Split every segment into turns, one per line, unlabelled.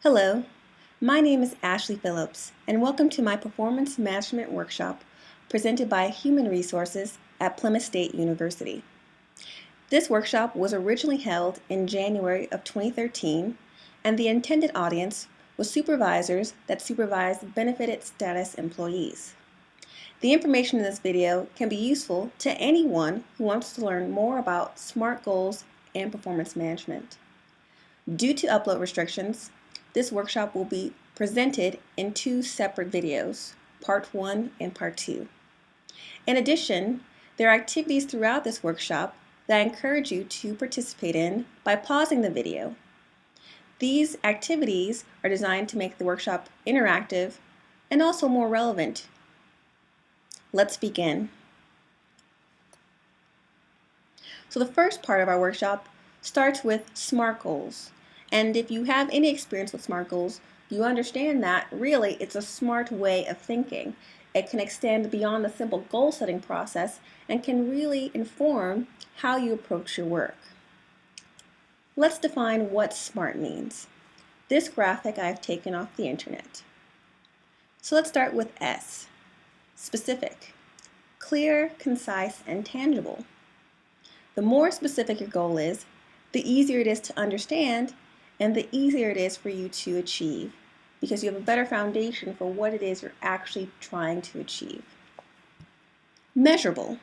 Hello, my name is Ashley Phillips, and welcome to my Performance Management Workshop presented by Human Resources at Plymouth State University. This workshop was originally held in January of 2013, and the intended audience was supervisors that supervise benefited status employees. The information in this video can be useful to anyone who wants to learn more about SMART goals and performance management. Due to upload restrictions, this workshop will be presented in two separate videos, Part 1 and Part 2. In addition, there are activities throughout this workshop that I encourage you to participate in by pausing the video. These activities are designed to make the workshop interactive and also more relevant. Let's begin. So the first part of our workshop starts with SMART goals. And if you have any experience with SMART goals, you understand that really it's a smart way of thinking. It can extend beyond the simple goal setting process and can really inform how you approach your work. Let's define what SMART means. This graphic I have taken off the internet. So let's start with S. Specific. Clear, concise, and tangible. The more specific your goal is, the easier it is to understand and the easier it is for you to achieve because you have a better foundation for what it is you're actually trying to achieve. Measurable.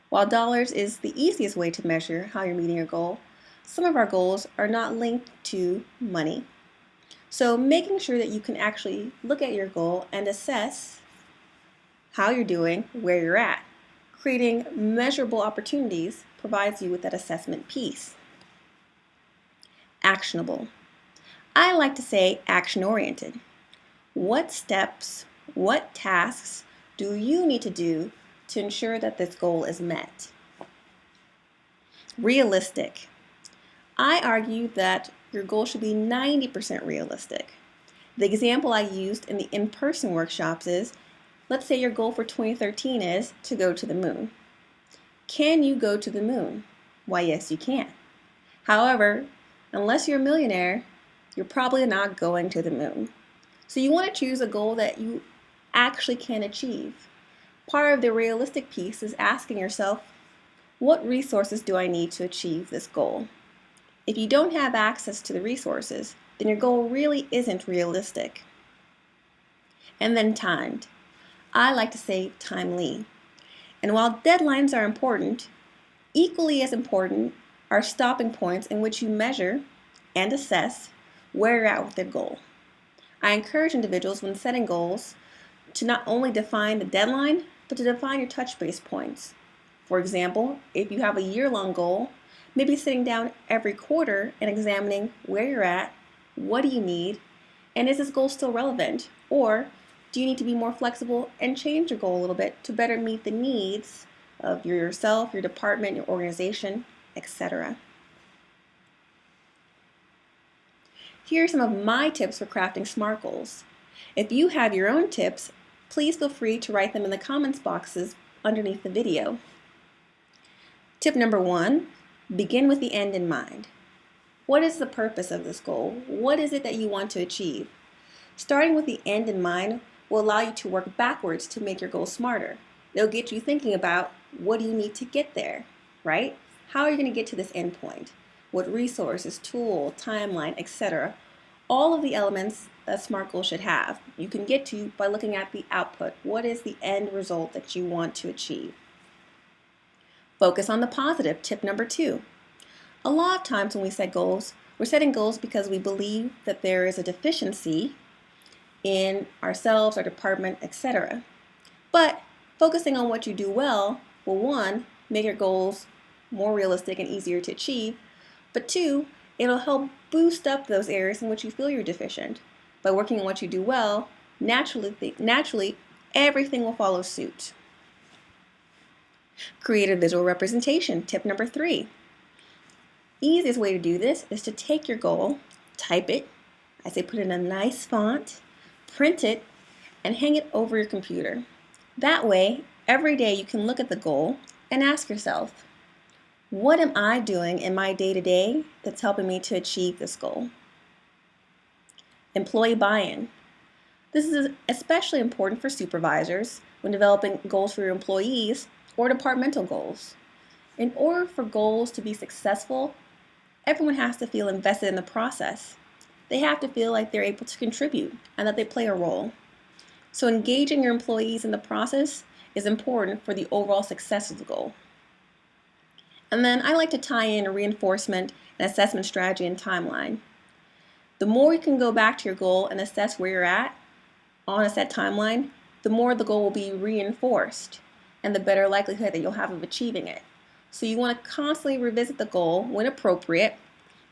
While dollars is the easiest way to measure how you're meeting your goal, some of our goals are not linked to money. So making sure that you can actually look at your goal and assess how you're doing, where you're at. Creating measurable opportunities provides you with that assessment piece. Actionable. I like to say action-oriented. What steps, what tasks do you need to do to ensure that this goal is met? Realistic. I argue that your goal should be 90% realistic. The example I used in the in-person workshops is, let's say your goal for 2013 is to go to the moon. Can you go to the moon? Why, yes, you can. However, unless you're a millionaire, you're probably not going to the moon. So you want to choose a goal that you actually can achieve. Part of the realistic piece is asking yourself, what resources do I need to achieve this goal? If you don't have access to the resources, then your goal really isn't realistic. And then timed. I like to say timely. And while deadlines are important, equally as important are stopping points in which you measure and assess where you're at with the goal. I encourage individuals when setting goals to not only define the deadline, but to define your touch base points. For example, if you have a year-long goal, maybe sitting down every quarter and examining where you're at, what do you need, and is this goal still relevant? Or do you need to be more flexible and change your goal a little bit to better meet the needs of yourself, your department, your organization, etc. Here are some of my tips for crafting SMART goals. If you have your own tips, please feel free to write them in the comments boxes underneath the video. Tip number 1, begin with the end in mind. What is the purpose of this goal? What is it that you want to achieve? Starting with the end in mind will allow you to work backwards to make your goal smarter. It'll get you thinking about what do you need to get there, right? How are you going to get to this end point? What resources, tool, timeline, etc. All of the elements a SMART goal should have, you can get to by looking at the output. What is the end result that you want to achieve? Focus on the positive, tip number 2. A lot of times when we set goals, we're setting goals because we believe that there is a deficiency in ourselves, our department, etc. But focusing on what you do well will, 1, make your goals more realistic and easier to achieve, but 2, it'll help boost up those areas in which you feel you're deficient. By working on what you do well, naturally everything will follow suit. Create a visual representation, tip number 3. Easiest way to do this is to take your goal, type it, I say put it in a nice font, print it, and hang it over your computer. That way, every day you can look at the goal and ask yourself, what am I doing in my day-to-day that's helping me to achieve this goal? Employee buy-in. This is especially important for supervisors when developing goals for your employees or departmental goals. In order for goals to be successful, everyone has to feel invested in the process. They have to feel like they're able to contribute and that they play a role. So engaging your employees in the process is important for the overall success of the goal. And then I like to tie in a reinforcement and assessment strategy and timeline. The more you can go back to your goal and assess where you're at on a set timeline, the more the goal will be reinforced and the better likelihood that you'll have of achieving it. So you want to constantly revisit the goal when appropriate.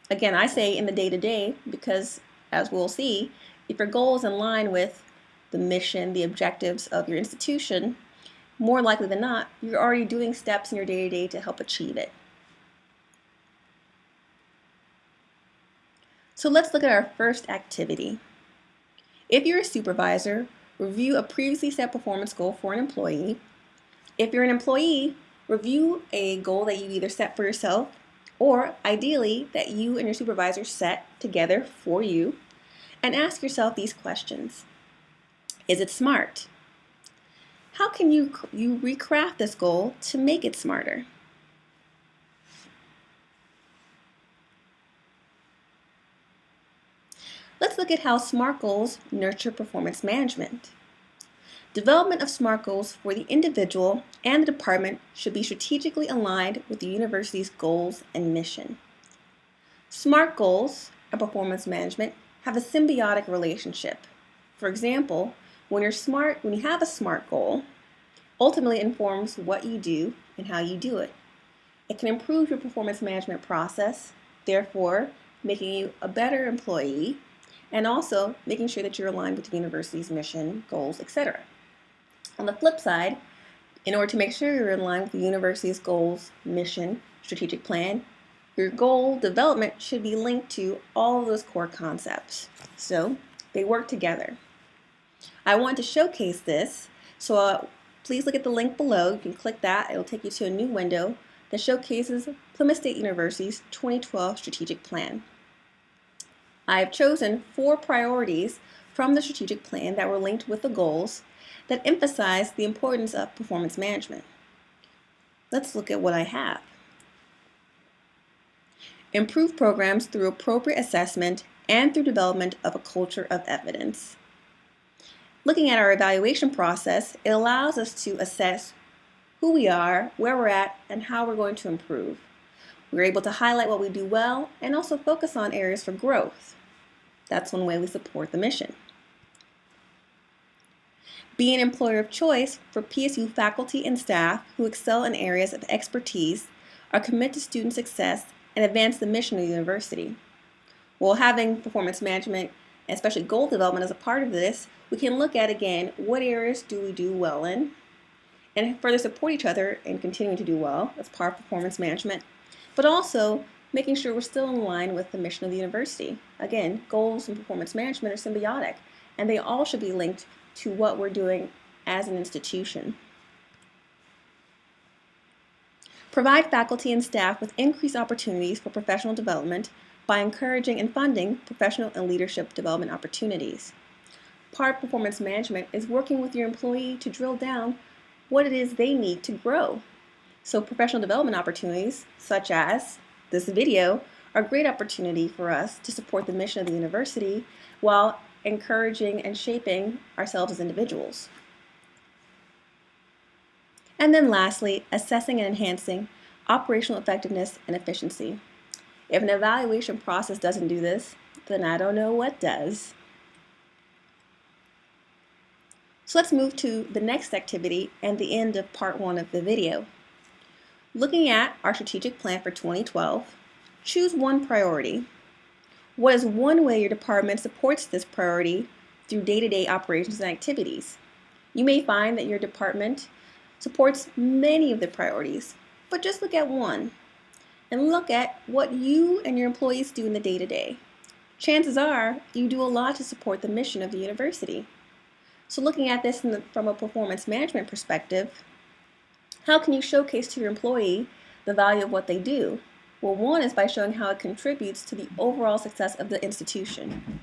Again, I say in the day-to-day because, as we'll see, if your goal is in line with the mission, the objectives of your institution, more likely than not, you're already doing steps in your day-to-day to help achieve it. So let's look at our first activity. If you're a supervisor, review a previously set performance goal for an employee. If you're an employee, review a goal that you either set for yourself or ideally that you and your supervisor set together for you, and ask yourself these questions. Is it SMART? How can you recraft this goal to make it smarter? Let's look at how SMART goals nurture performance management. Development of SMART goals for the individual and the department should be strategically aligned with the university's goals and mission. SMART goals and performance management have a symbiotic relationship. For example, when you have a SMART goal, ultimately informs what you do and how you do it. It can improve your performance management process, therefore making you a better employee, and also making sure that you're aligned with the university's mission, goals, etc. On the flip side, in order to make sure you're in line with the university's goals, mission, strategic plan, your goal development should be linked to all of those core concepts. So they work together. I want to showcase this, so please look at the link below. You can click that. It will take you to a new window that showcases Plymouth State University's 2012 strategic plan. I have chosen 4 priorities from the strategic plan that were linked with the goals that emphasize the importance of performance management. Let's look at what I have. Improve programs through appropriate assessment and through development of a culture of evidence. Looking at our evaluation process, it allows us to assess who we are, where we're at, and how we're going to improve. We're able to highlight what we do well and also focus on areas for growth. That's one way we support the mission. Be an employer of choice for PSU faculty and staff who excel in areas of expertise, are committed to student success, and advance the mission of the university. While having performance management, and especially goal development as a part of this, we can look at, again, what areas do we do well in, and further support each other in continuing to do well as part of performance management, but also making sure we're still in line with the mission of the university. Again, goals and performance management are symbiotic, and they all should be linked to what we're doing as an institution. Provide faculty and staff with increased opportunities for professional development by encouraging and funding professional and leadership development opportunities. Part of performance management is working with your employee to drill down what it is they need to grow. So professional development opportunities, such as this video, are a great opportunity for us to support the mission of the university while encouraging and shaping ourselves as individuals. And then lastly, assessing and enhancing operational effectiveness and efficiency. If an evaluation process doesn't do this, then I don't know what does. So let's move to the next activity and the end of part 1 of the video. Looking at our strategic plan for 2012, choose one priority. What is one way your department supports this priority through day-to-day operations and activities? You may find that your department supports many of the priorities, but just look at one and look at what you and your employees do in the day-to-day. Chances are you do a lot to support the mission of the university. So looking at this from a performance management perspective, how can you showcase to your employee the value of what they do? Well, one is by showing how it contributes to the overall success of the institution.